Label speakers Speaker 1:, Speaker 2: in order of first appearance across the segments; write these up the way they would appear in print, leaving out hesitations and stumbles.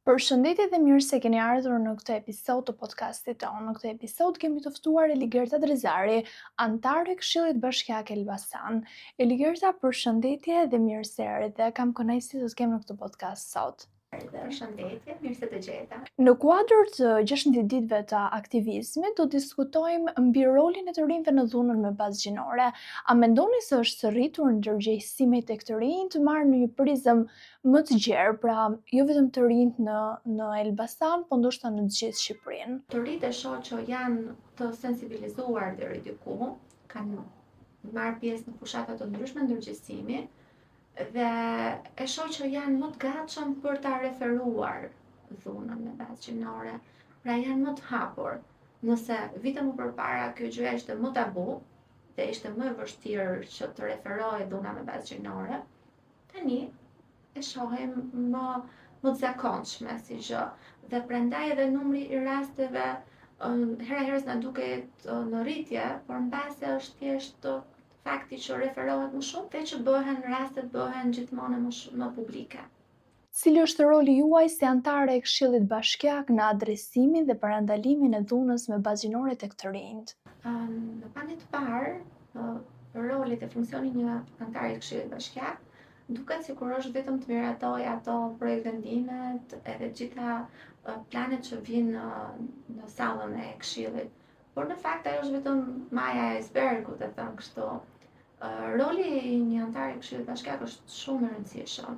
Speaker 1: Përshëndetje dhe mirë se keni ardhur në këtë episod të podcastit tonë. Në këtë episod kemi të ftuar Eligerta Drizari, anëtare e Këshillit Bashkiak Elbasan. Eligerta, përshëndetje dhe mirë se erdhe. Kam kënaqësi të të kem në këtë podcast sot.
Speaker 2: Përshëndetje, mirë se të gjeta.
Speaker 1: Në kuadër të 16 ditëve të aktivizmit, do diskutojmë mbi rolin e të rinjve në dhunën me bazë gjinore. A mendoni se është së rritur ndërgjegjësimi tek të rinjt të marrë në një prizëm më të gjerë, pra jo vetëm të rinjt në Elbasan, por ndoshta në të gjithë Shqipërinë?
Speaker 2: Të rritë e shoh që janë të sensibilizuar deri diku, kanë marrë pjesë në fushata të ndryshme ndërgjegjësimi dhe e shoh që janë më të gatshëm për ta referuar dhunën me bazë gjinore, pra janë më të hapur. Nëse vite më përpara kjo gjë ishte më tabu dhe ishte më e vështirë që të referohej dhuna me bazë gjinore, tani e shohim më të zakonshme si gjë dhe prandaj edhe numri i rasteve hera herës na duket në rritje, por mbase është thjesht fakti që referohet më shumë dhe që rastet bëhen gjithmonë më publike.
Speaker 1: Cili është roli juaj si anëtare e Këshillit Bashkiak në adresimin dhe parandalimin e dhunës me bazë gjinore tek të rinjt?
Speaker 2: Në pandje të parë, roli dhe funksioni një anëtare të Këshillit Bashkiak duket sikur është vetëm të miratoj ato projektvendimet edhe gjitha planet që vinë në sallën e Këshillit. Por në fakt ajo është vetëm maja e icebergut, e them kështu. Roli i një anëtare të Këshillit Bashkiak është shumë i rëndësishëm.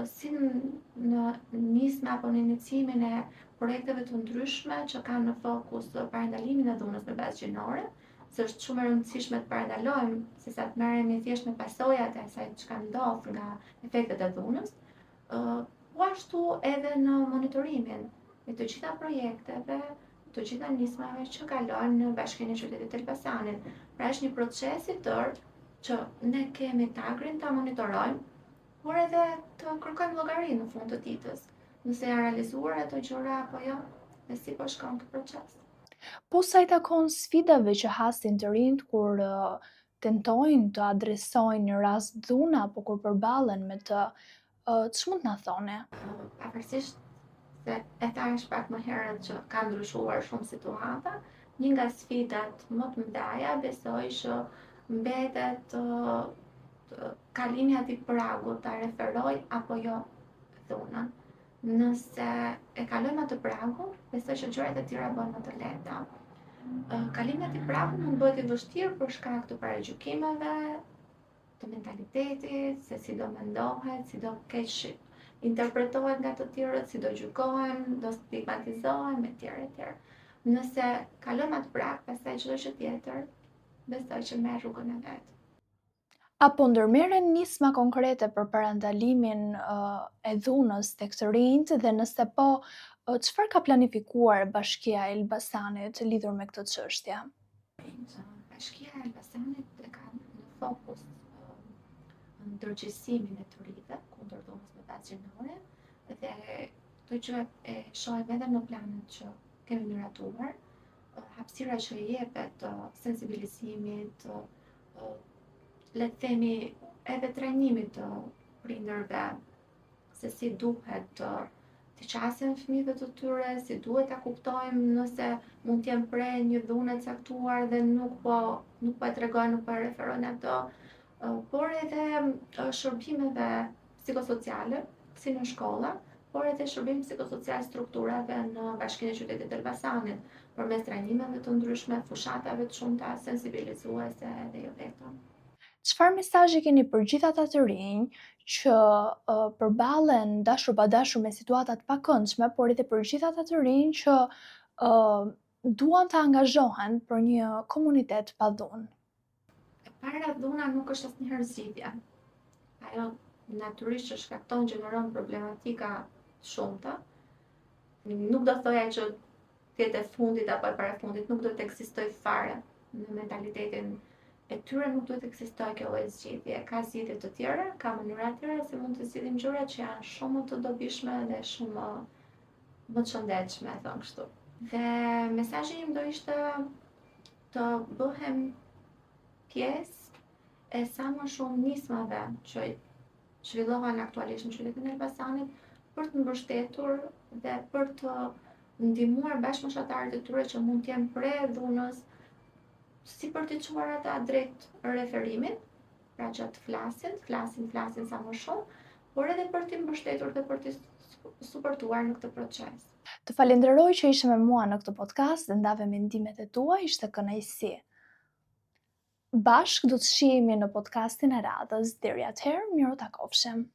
Speaker 2: Si në nismë apo në iniciimin e projekteve të ndryshme që kanë në fokus parandalimin e dhunës me bazë gjinore, se është shumë e rëndësishme të parandalojmë sesa të merremi thjesht me pasojat e asaj çka ndodh nga efektet e dhunës, po ashtu edhe në monitorimin e të gjitha projekteve, të gjitha nismave që kalojnë në Bashkinë e Qytetit Elbasanit. Pra është një proces i tërë që ne kemi tagrin ta monitorojmë, por edhe të kërkojmë llogari në fund të ditës, nëse janë realizuar ato gjëra apo jo, dhe si po shkon ky proces.
Speaker 1: Po sa i takon sfidave që hasin të rinjt kur tentojnë të adresojnë një rast dhune apo kur përballen me të, ç'mund na thoni?
Speaker 2: Pavarësisht se e thash pak më herët që ka ndryshuar shumë situata, një nga sfidat më të mëdha besoj që mbetet kalimi atij pragu ta referoj apo jo dhunën. Nëse e kalojmë atë pragu, besoj që gjërat e tjera bëhen më të lehta. Kalimi atij pragu mund bëhet i vështirë për shkak të paragjykimeve, të mentalitetit, se si do mendohet, si do keq interpretohet nga të tjerët, si do gjykohen, do stigmatizohen etj. Nëse kalojmë atë prag, pastaj çdo gjë tjetër, besoj që merr rrugën e vet.
Speaker 1: Apo ndërmerren nisma konkrete për parandalimin e dhunës tek të rinjt dhe nëse po, çfarë ka planifikuar Bashkia e Elbasanit lidhur me këtë çështje?
Speaker 2: Bashkia e Elbasanit e ka në fokus ndërgjegjësimin e të rinjve kundër dhunës me bazë gjinore dhe këtë gjë e shohim edhe në planet që kemi miratuar, hapësira që i jepet sensibilizimit, le të themi edhe trajnimit të prindërve se si duhet të qasen fëmijëve të tyre, si duhet ta kuptojmë nëse mund t'jenë prej një dhune të caktuar dhe nuk po e tregojnë, nuk po e referojnë ato, por edhe shërbimeve psikosociale, si në shkolla, por edhe shërbim psikosocial strukturave në Bashkinë e Qytetit Elbasanit, përmes trajnimeve të ndryshme, fushatave të shumta sensibilizuese dhe jo vetëm.
Speaker 1: Çfarë mesazhi keni për gjithë ata të rinj që përballen dashur pa dashur me situata të pakëndshme, por edhe për gjithë ata të rinj që duan të angazhohen për një komunitet pa dhunë?
Speaker 2: E para, dhuna nuk është asnjëherë zgjidhje. Ajo natyrisht që shkakton, gjeneron problematika të shumta. Nuk do thoja që tjetë e fundit apo e parafundit, nuk do të ekzistojë fare në mentalitetin e tyre, nuk duhet të ekzistojë kjo lloj zgjidhje. Ka zgjidhje të tjera, ka mënyra të tjera se mund të zgjidhim gjëra që janë shumë më të dobishme dhe shumë më të shëndetshme, thon kështu. Dhe mesazhi im do ishte të bëhem pjesë e sa më shumë nismave që zhvillohen aktualisht në qytetin e Elbasanit, për të mbështetur dhe për të ndihmuar bashkëmoshatarët e tyre që mund të jenë pre dhunës, si për të çuar ata drejt referimit, pra që të flasin sa më shumë, por edhe për të mbështetur dhe për të suportuar në këtë proces.
Speaker 1: Të falenderoj që ishe me mua në këtë podcast dhe ndave mendimet e tua, ishte kënaqësi. Bashk do të shihemi në podcastin e radhës. Deri atëherë, miru takofshim.